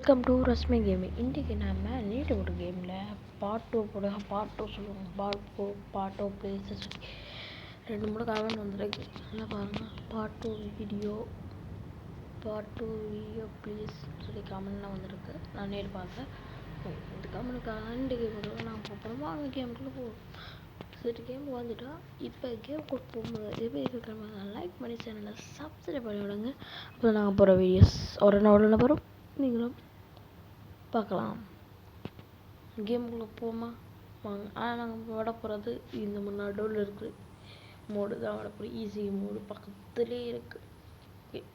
Welcome to Rashmi gaming. இன்றைக்கி நம்ம நீட்டு ஒரு கேமில் பார்ட் 2 போடுங்க. பார்ட் 2 சொல்லுவோம். பார்ட் 2 ப்ளீஸ் சொல்லி 2-3 கமெண்ட் வந்துருக்கு. நல்லா பாருங்கள். பார்ட் 2 வீடியோ ப்ளீஸ் சொல்லி கமெண்ட்லாம் வந்துருக்கு. நான் நேரில் பார்த்தேன். இந்த கமெண்ட்டுக்காக இந்த கேமுக்கு நான் போகிறோம். வாங்க கேமுக்குள்ளே போவோம். சரி, கேம் வந்துட்டா இப்போ கேம் போகும்போது எப்படி இருக்கிற லைக் பண்ணி சேனலை சப்ஸ்கிரைப் பண்ணி விடுங்க. அப்போ நாங்கள் போகிற வீடியோஸ் உடனே வரும், நீங்களும் பார்க்கலாம். கேமுக்குள்ளே போமா வாங்க. ஆனால் நாங்கள் விட போகிறது இந்த நடுவில் இருக்குது மோடு தான் விட போகிறோம். ஈஸி மோடு பக்கத்துலேயே இருக்குது.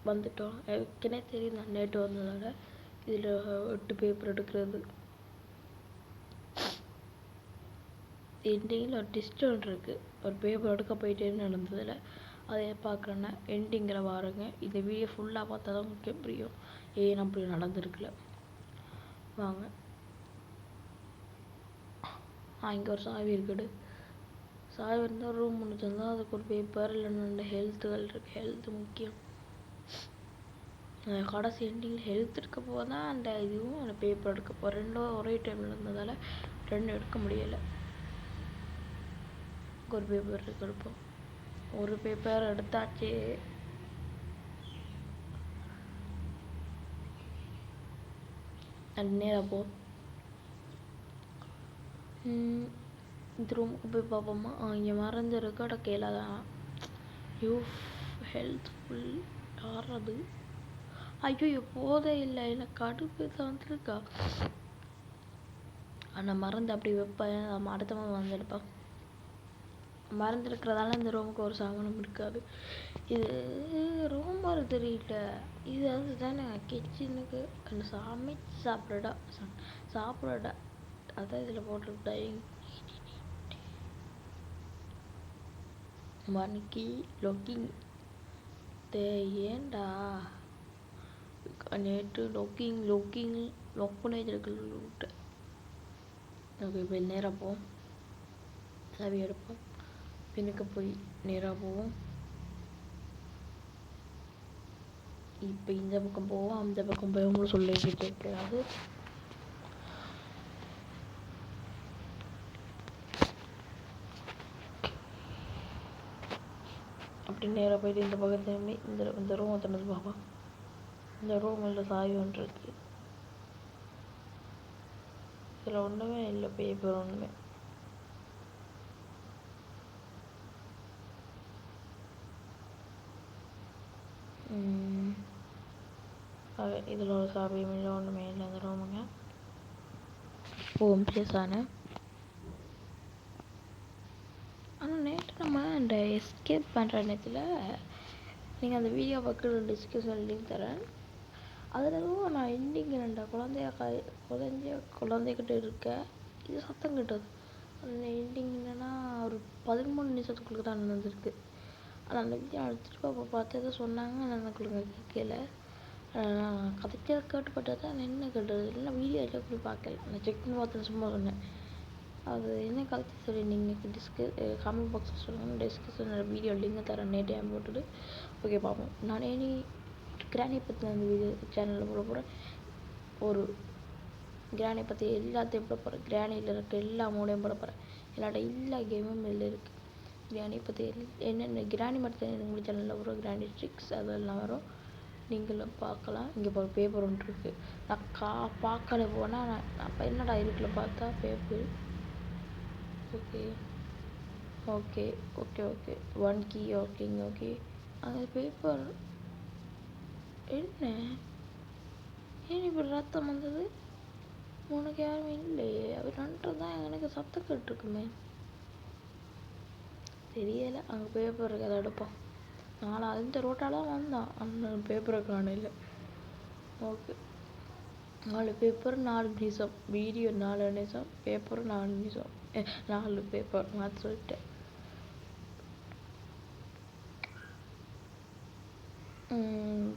வந்துட்டோம். எனக்கே தெரியும் நான் நேற்று வந்ததோட இதில் 8 பேப்பர் எடுக்கிறது. எண்டிங்கில் ஒரு டிஸ்ட் ஒன்று இருக்குது. ஒரு பேப்பர் எடுக்க போயிட்டே நடந்ததில் அதை பார்க்குறேன்னா எண்டிங்கில் வாருங்க. இந்த வீடியோ ஃபுல்லாக பார்த்தா தான் முக்கியம் புரியும் ஏன் அப்படி நடந்திருக்குல்ல. வாங்க. இங்கே ஒரு சாவி இருக்குது. சாவி இருந்தால் ரூம் ஒன்று தந்தால் அதுக்கு ஒரு பேப்பர் இல்லைன்னா ஹெல்த்துகள் இருக்குது. ஹெல்த்து முக்கியம். கடைசி எண்டிங்கில் ஹெல்த் எடுக்க போக தான் அந்த இதுவும் அந்த பேப்பர் எடுக்க போகிறேன். ரெண்டும் ஒரே டைமில் இருந்ததால் 2 எடுக்க முடியலை. ஒரு பேப்பர் எடுப்போம். ஒரு பேப்பர் எடுத்தாச்சு. நேராக போ. இந்த ரூமுக்கு போய் பார்ப்போமா? இங்கே மறந்து இருக்க கேளாதான். யூ ஹெல்த்ஃபுல் யாரது? ஐயோ போதே இல்லை. எனக்கு கடுப்பு தான் வந்துருக்கா. ஆனால் மறந்து அப்படி வைப்பேன். நம்ம அடுத்த மாதிரி வந்துருப்பேன். மறந்துருக்கிறதால இந்த ரூமுக்கு ஒரு சாமானும் இருக்காது. இது ரூம் வர தெரியல. இது அதுதானே கிச்சனுக்கு அந்த சமைச்சு சாப்பிட்றடா அதான் இதில் போட்டிருக்கா. மணிக்கு லொக்கிங் ஏண்டா நேற்று லொக் பண்ணி வச்சிருக்க. ஓகே, இப்போ நேராக போவோம். சாவி எடுப்போம். பின்னுக்கு போய் நேராக போவோம். இப்போ இந்த பக்கம் போவோம். அந்த பக்கம் போய் சொல்லிக்கிட்டு இருக்காது. அப்படி நேராக போயிட்டு இந்த பக்கத்துலேயுமே இந்த ரூமை திறந்து பார்ப்போம். இந்த ரூமில் சாவி ஒன்று இருக்கு. இதில் ஒன்றுமே இல்லை. பேப்பர் ஒன்றுமே. இதில் ஒரு சாவியும் இல்லை, ஒன்றுமே இல்லை இந்த ரூமுங்க. ஓம் பிளேஸான. ஆனால் நேற்று நம்ம இந்த எஸ்கேப் பண்ணுற நேரத்தில் நீங்கள் அந்த வீடியோ பக்கம் டிஸ்கிரிப்ஷன் லிங்க் தரேன். அதில் நான் எண்டிங் 2 குழந்தைகிட்ட இருக்கேன். இது சத்தம் கிட்டது. அந்த எண்டிங் என்னன்னா ஒரு 13 நிமிஷத்துக்குள்ளே தான் நடந்திருக்கு. ஆனால் அந்த வீடியோ திருப்பி அப்போ பார்த்து எதோ சொன்னாங்க. எனக்கு கேட்கல. நான் கதைக்க கேட்டுப்பட்டது தான் என்ன கேட்டது இல்லைன்னா வீடியோ எல்லாம் போய் பார்க்கல. நான் செக் பண்ணி பார்த்து சும்மா சொன்னேன். அது என்ன கதைச்சி சொல்லி நீங்கள் கமெண்ட் பாக்ஸில் சொல்லுங்கள். டிஸ்கிரிப்ஷனில் வீடியோ லிங்க் தரேன். நேற்று போட்டுட்டு ஓகே பார்ப்போம். நான் கிராணி பற்றி அந்த வீடியோ சேனலில் போட போகிறேன். ஒரு கிராணி பற்றி எல்லாத்தையும் போட போகிறேன். கிராணியில் இருக்க எல்லா மூடையும் போட போகிறேன். எல்லாட்ட எல்லா கேமும் இதில் இருக்குது. கிராணி பற்றி என்னென்ன கிராணி மட்டும் எங்கள் சேனலில் வரும். கிராணி ட்ரிக்ஸ் அதெல்லாம் வரும். நீங்களும் பார்க்கலாம். இங்கே ஒரு பேப்பர் ஒன்று இருக்குது. நான் பார்க்கல போனால் நான் அப்போ என்னடா இருக்குல்ல பார்த்தா பேப்பர். Okay 1 key. ஓகே அந்த பேப்பர் என்ன ஏன் இப்படி ரத்தம் வந்தது? உனக்கு யாருமே இல்லையே. அவர் நன்றுதான் எனக்கு சத்தம் கேட்டுருக்குமே. தெரியலை. அங்கே பேப்பர் இருக்கு. அதை எடுப்போம். நாளை அந்த ரோட்டால் தான் வந்தான். அந்த பேப்பரை காணல. ஓகே, 4 பேப்பர் 4 நிமிஷம். வீடியோ 4 நிமிஷம். பேப்பர் 4 நிமிஷம். 4 பேப்பர் மாற்றி சொல்லிட்டேன்.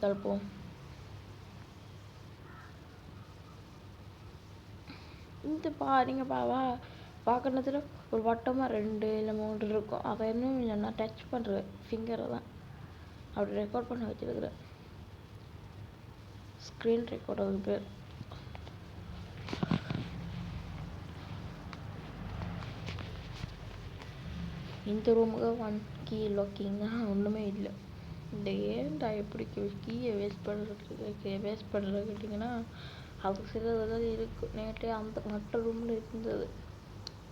தடுப்போம். இந்த நீங்கள் பார்க்கறதுல ஒரு வட்டமாக 2 இல்லை 3 இருக்கும். அதை இன்னும் நான் டச் பண்ணுறேன். ஃபிங்கரை தான் அப்படி ரெக்கார்ட் பண்ண வச்சுருக்குறேன். ஸ்க்ரீன் ரெக்கார்ட் அது பேர். இந்த ரூமுக்கு 1 கீ லாக்கிங் தான், ஒன்றுமே இல்லை. இந்த ஏன்டா எப்படி கீயை வேஸ்ட் கேட்டிங்கன்னா அது சிலதெல்லாம் இருக்குது. நேற்றே அந்த மற்ற ரூமில் இருந்தது,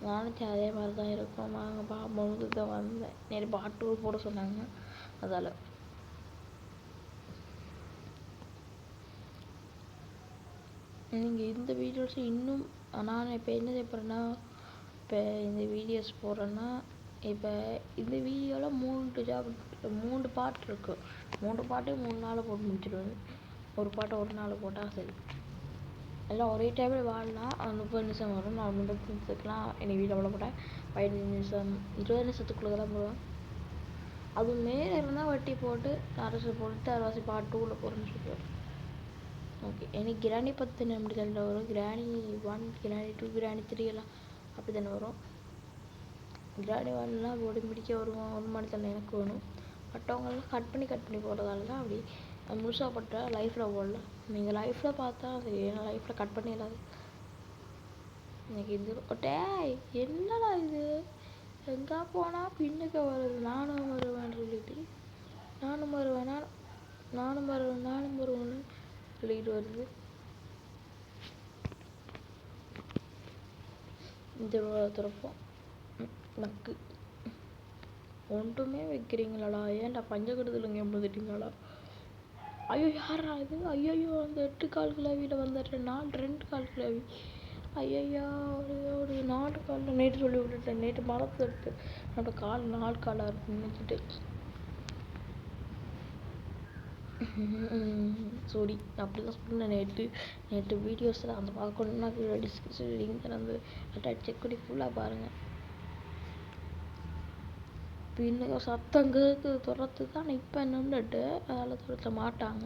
நினச்சேன் அதே மாதிரி தான் இருக்கும். நாங்கள் பார்க்கும்போது தான் வந்தேன். நேற்று பாட்டு போட சொன்னாங்க, அதால். நீங்கள் இந்த வீடியோஸ் இன்னும் நான் இப்போ என்ன செய்யப்படுறேன்னா, இப்போ இந்த வீடியோஸ் போடுறேன்னா, இப்போ இந்த வீடியோவில் 3 பாட்டு இருக்குது. 3 பாட்டையும் 3 நாளில் போட்டு முடிச்சிடுவேன். ஒரு பாட்டை ஒரு நாள் போட்டால் சரி. எல்லாம் ஒரே டைமில் வாழலாம். 30 நிமிஷம் வரும். நான் 30 நிமிஷத்துக்குலாம் என்னை வீடியோ போட போட்டேன். 15 நிமிஷம் 20 நிமிஷத்துக்குள்ளே தான் போடுவேன். அது மேலே இருந்தால் வட்டி போட்டு அரசு போட்டு அரவாசி பார்ட் 2ல் போகிறேன்னு சொல்லுவேன். ஓகே, எனக்கு கிராணி 10 நிமிடத்தில் வரும். கிராணி 1, கிராணி 2, கிராணி 3 எல்லாம் அப்படி தானே வரும். கிராணி 1லாம் போட்டு முடிக்க வருவோம். 1 மணி தானே எனக்கு வேணும். மற்றவங்களாம் கட் பண்ணி போடுறதால தான் அப்படி முழுசாக போட்ட லைஃப்பில் போடல. நீங்கள் லைஃப்பில் பார்த்தா சரி, ஏன்னா லைஃப்பில் கட் பண்ணிடாது. எனக்கு இது டேய் என்னடா இது, எங்கே போனால் பின்னுக்கு வருது. நானும் வருவேன்னு சொல்லிட்டு நானும் வருவேன்னு சொல்லிட்டு வருது. இந்த திறப்போம் நக்கு ஒன்றுமே வைக்கிறீங்களாடா? ஏன்டா பஞ்சகடுதலுங்க வந்துட்டீங்களா? ஐயோ யாரா இது? ஐயோ அந்த 8 கால் கிளவியில் வந்துட்டு 2 கால் கிளவி. ஐயோ ஒரு 4 காலில் நேற்று சொல்லி விட்டுட்டேன். நேற்று மரத்தை எடுத்து என்னோட கால் 4 காலாக இருக்குன்னு நினச்சிட்டு சாரி, அப்படி தான் சொன்னேன். நேற்று வீடியோஸில் அந்த பார்க்கணுன்னா டிஸ்கிரிப்ஷன் லிங்க் திறந்து செக் பண்ணி ஃபுல்லாக பாருங்கள். பின்னுக்கு சத்தம் கேட்குது துரத்து தான். இப்போ நின்றுட்டு அதில் துரத்த மாட்டாங்க.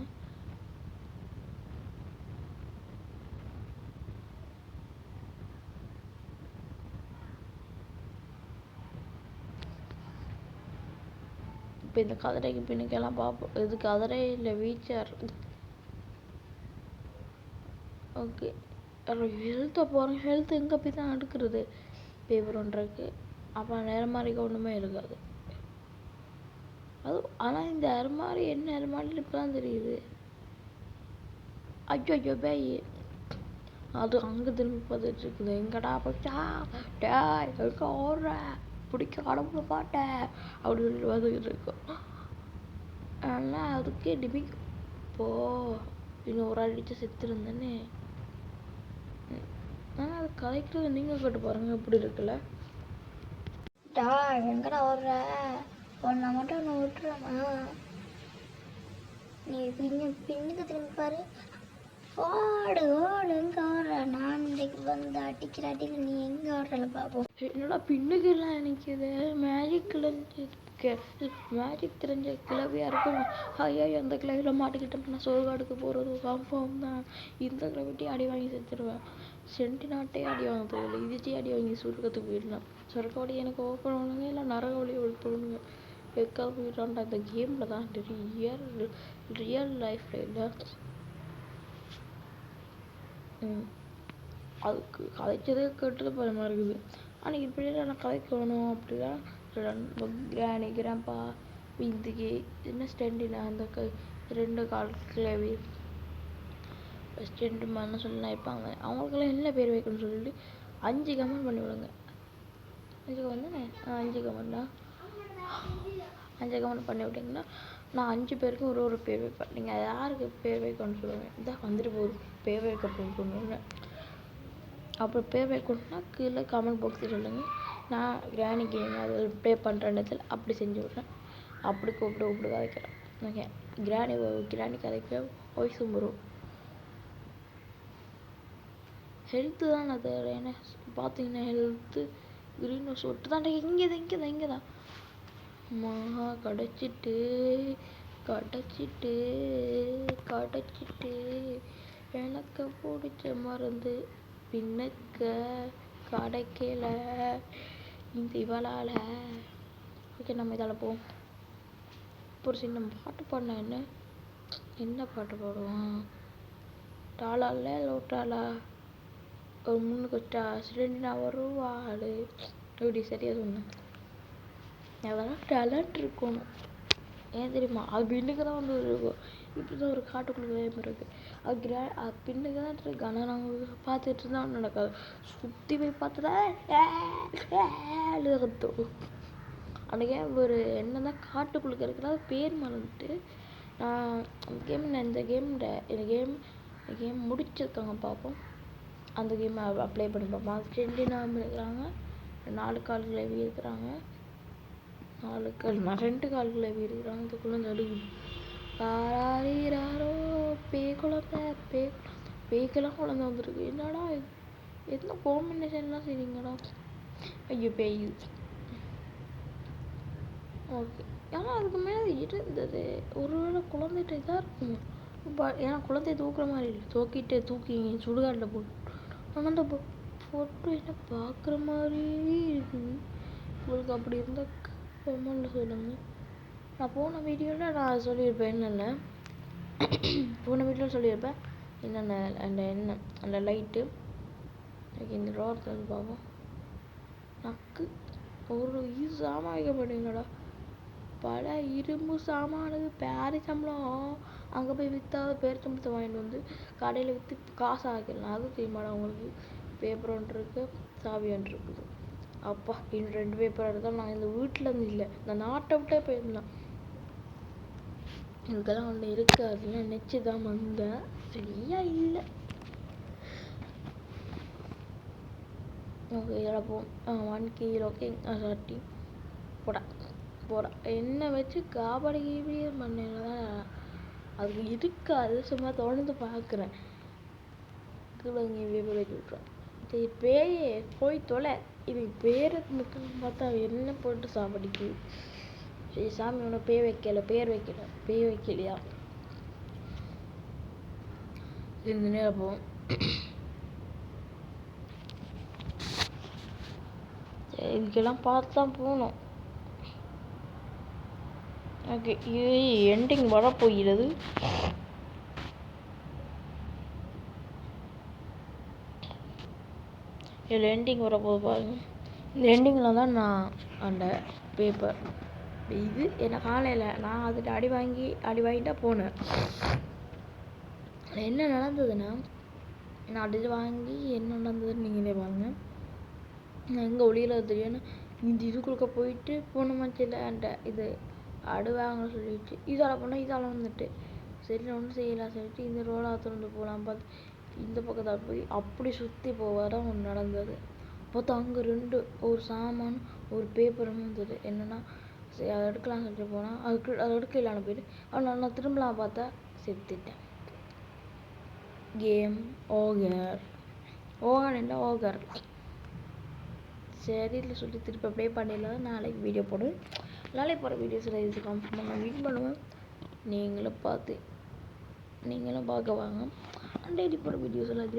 இப்போ இந்த கதிரைக்கு பின்னுக்கெல்லாம் பார்ப்போம். இது கதிரை இல்லை வீச்சர். ஓகே, ஹெல்த்தை போகிறேன். ஹெல்த் எங்கே போய் தான் எடுக்கிறது பேப்பர் ஒன்றுக்கு. அப்போ நேரமாதிரிக்கு ஒன்றுமே இருக்காது. அது ஆனால் இந்த அருமாரி என்ன அருமாரின்னு இப்போ தான் தெரியுது. ஐயோ பேய் அது அங்கே திரும்பி பார்த்துட்டு இருக்குது. எங்கடா போச்சா டே எங்கே ஓடுற பிடிக்க கடவுளை பாட்டேன் அப்படி சொல்லிட்டு வந்துக்கிட்டு இருக்கோம். ஆனால் அதுக்கே டிமிக் போ இன்னும் ஒரு அடிச்சு செத்துருந்தேன்னு. ஆனால் அது கதைக்கிறது நீங்கள் கேட்டு பாருங்க எப்படி இருக்குல்ல. டா எங்கடா ஓடுற ஒன்றை மட்டும் ஒன்று விட்டுறமா? நீ பின்னுக்கு திரும்பி பாரு. ஓடு எங்கே ஓடுற? நான் இன்றைக்கு வந்து அடிக்கிற அடியில் நீ எங்கே ஓடுறல பார்ப்போம். என்னடா பின்னுக்கெல்லாம் நினைக்கிது. மேஜிக் தெரிஞ்ச கிளவியாக இருக்கும். ஐயா அந்த கிளவியில் மாட்டிக்கிட்டோம். நான் சோர்காடுக்கு போகிறது கன்ஃபார்ம் தான். இந்த கிளவிட்டி அடி வாங்கி செத்துருவேன். சென்டிநாட்டே அடி வாங்க போகல, இதுட்டே அடி வாங்கி சுருக்கத்துக்கு போயிடலாம். சொர்க்க வழி எனக்கு ஓப்பன் பண்ணுங்க, இல்லை நரக வழி ஓப்பனுங்க. எக்காவது போயிட்டான்டா. இந்த கேமில் தான் ரியல் லைஃப்பில் இல்லை. அதுக்கு கதைச்சதே கேட்டது பயமாக இருக்குது. ஆனால் இப்படி நான் கதைக்கணும் அப்படிலாம் கிராணி கிராம்பா இதுக்கு என்ன ஸ்டெண்டினா அந்த 2 கால் கிளவி ஸ்டெண்டு மாதிரிலாம் சொல்லலாம் இருப்பாங்க. அவங்களுக்கெல்லாம் என்ன பேர் வைக்கணும்னு சொல்லிட்டு 5 கமெண்ட் பண்ணி விடுங்க. 5 கமெண்ட் தானே? 5 கமெண்ட்னா 5 கமெண்ட் பண்ணி விட்டிங்கன்னா நான் 5 பேருக்கும் ஒரு பேர் வைப்பேன். நீங்கள் யாருக்கு பேர் வைக்கணும்னு சொல்லுவேன். இதான் வந்துட்டு போகுது பேர் வைக்க போகணுன்னு. அப்புறம் பேர் வைக்கணும்னா கீழே கமெண்ட் பாக்ஸில் சொல்லுங்கள். நான் கிராணி கேம் அது ப்ளே பண்ணுற இடத்துல அப்படி செஞ்சு விட்றேன். அப்படி கூப்பிட்டு கதைக்கிறேன். ஓகே, கிராணி கதைக்க வாய்ஸும் வரும். ஹெல்த்து தான் அது. ஏன்னா பார்த்தீங்கன்னா ஹெல்த்து க்ரீன் ஹவுஸ் ஒட்டு தான். இங்கே தான் மகா கிடச்சிட்டு எனக்கு பிடிச்ச மருந்து பின்னுக்க கிடைக்கல இந்த இவளால். ஓகே, நம்ம இதால் போவோம். ஒரு சின்ன பாட்டு பாடினா என்ன பாட்டு பாடுவோம்? டாலால லோட்டாலா ஒரு முன்னுக்கு சிலிண்டா வருவாள். இப்படி சரியாக சொன்னேன். அதெல்லாம் டேலண்ட் இருக்கணும். ஏன் தெரியுமா? அது பின்னுக்கு தான் வந்து ஒரு இப்படி தான் ஒரு காட்டுக்குள்ளே கேம் இருக்குது. அது பின்னுக்கு தான் இருக்கு. ஆனால் நாங்கள் பார்த்துட்டு இருந்தால் நடக்காது. சுற்றி போய் பார்த்துட்டா கத்தும். அந்த கேம் ஒரு என்னதான் காட்டுக்குள்ளே இருக்கிற பேர் மறந்துட்டு இந்த கேம் முடிச்சிருக்காங்க பார்ப்போம். அந்த கேமை அப்ளை பண்ணி பார்ப்போம். அது 2 நாள் இருக்கிறாங்க, 4 கால்களை இருக்கிறாங்க, 2 கால்களை இருக்கிறாங்க. இதுக்குள்ளே நடுவு யாரோ பேய்க்கெல்லாம் குழந்தை வந்துருக்கு. என்னடா எத்தனை காம்பினேஷன்லாம் செய்றீங்கடா? ஐயோ பேய். ஓகே, ஏன்னா அதுக்கு மேலே இருந்தது. ஒருவேளை குழந்தைகிட்ட இதாக இருக்குமா? ஏன்னா குழந்தைய தூக்குற மாதிரி இல்லை, தூக்கி சுடுகாட்டில் போட்டு. ஆனால் அந்த ஃபோட்டோ என்ன பார்க்குற மாதிரியே இருக்குது. உங்களுக்கு அப்படி இருந்தால் கமெண்ட்ல சொல்லுங்க. நான் போன வீடியோவில் நான் சொல்லியிருப்பேன் என்னென்ன அந்த லைட்டு இந்த ரோட் வந்து பார்ப்போம். நக்கு ஒரு சாமான் வைக்க மாட்டேங்கடா. பல இரும்பு சாமானுக்கு பேரி சம்பளம் அங்கே போய் விற்றாத பேர் சம்பளத்தை வாங்கிட்டு வந்து கடையில் விற்று காசு ஆக்கிடலாம். அது தெரியுமாடா உங்களுக்கு? பேப்பர் ஒன்று இருக்குது, சாவி ஒன்று இருக்குது. அப்பா இன்னும் 2 பேப்பர் எடுத்தால் நான் இந்த வீட்டில் இருந்து இல்லை, இந்த நாட்டை விட்டே போயிருந்தேன். இதுக்கெல்லாம் ஒன்று இருக்காதுன்னு நினச்சி தான் வந்தேன். சரியா இல்லை. ஓகே, இதில் போ 1 கிலோ சாட்டி போடா என்ன வச்சு காபாடி கீபடியே பண்ணதான் அதுக்கு இருக்காது. சும்மா தொடர்ந்து பார்க்குறேன். வச்சு விட்றேன். சரி பேயே போய் தொலை. இது பேரை பார்த்தா என்ன போட்டு சாப்பிடிக்கு. சரி சாமி உன்னை பேர் வைக்கலையா? இந்த நேரம் போவோம். இதுக்கெல்லாம் பார்த்து தான் போகணும். ஓகே, இது எண்டிங் வரப்போகிறது. இதில் எண்டிங் வரப்போகுது பாருங்க. இந்த எண்டிங்கில் தான் நான் அந்த பேப்பர் இது என்ன காலையில் நான் அதுக்கு அடி வாங்கிட்டா போனேன். என்ன நடந்ததுன்னா, நான் அடி வாங்கி என்ன நடந்ததுன்னு நீங்களே பாருங்க. நான் எங்கே ஒளியில் தெரியும்னு இந்த இதுக்குள்ள போயிட்டு போன மச்சில் அந்த இது அடுவாங்க சொல்லிட்டு இதால் போனால் இதால் வந்துட்டு சரி ஒன்றும் செய்யலாம் சொல்லிட்டு இந்த ரோடாக திறந்து போகலாம் பார்த்து இந்த பக்கத்தில் போய் அப்படி சுற்றி போவதான் ஒன்று நடந்தது. பார்த்தா அங்கே 2 ஒரு சாமான் ஒரு பேப்பரும் இருந்தது. என்னென்னா சரி அதை எடுக்கலாம் சொல்லிட்டு போனால் அதை எடுக்கலான்னு போயிட்டு ஆனால் நான் திரும்பலாம் பார்த்தா செத்துட்டேன். கேம் ஓகர் என்ன ஓகர் சரி இல்லை சொல்லி திருப்பி ப்ளே பண்ணிடலாம். நாளைக்கு வீடியோ போடுவேன். நாளைக்கு போகிற வீடியோஸில் இது கன்ஃபார்மாக நான் வின் பண்ணுவேன். நீங்களும் பார்க்க வாங்க. டெய்லி போகிற வீடியோஸில்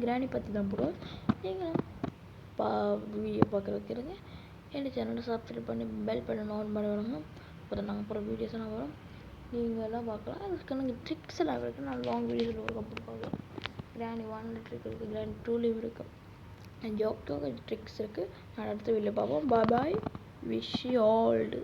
கிராணி பற்றி தான் போடுவேன். நீங்களும் வீடியோ பார்க்க வைக்கிறேங்க. என் சேனலை சப்ஸ்கிரைப் பண்ணி பெல் பட்டன் ஆன் பண்ணி விடுங்க. அப்புறம் நாங்கள் போகிற வீடியோஸ் எல்லாம் வரும், நீங்கள்லாம் பார்க்கலாம். அதுக்கு எனக்கு ட்ரிக்ஸ் எல்லாம் இருக்குது. நான் லாங் வீடியோஸில் ஒரு கப்பல் பார்க்கலாம். கிராணி 1 ட்ரிக் இருக்குது, கிராணி 2லேயும் இருக்குது, ஜோக் ட்ரிக்ஸ் இருக்குது. நான் அடுத்த வீடியோ பார்ப்போம். பாய், விஷ் யூ ஆல்.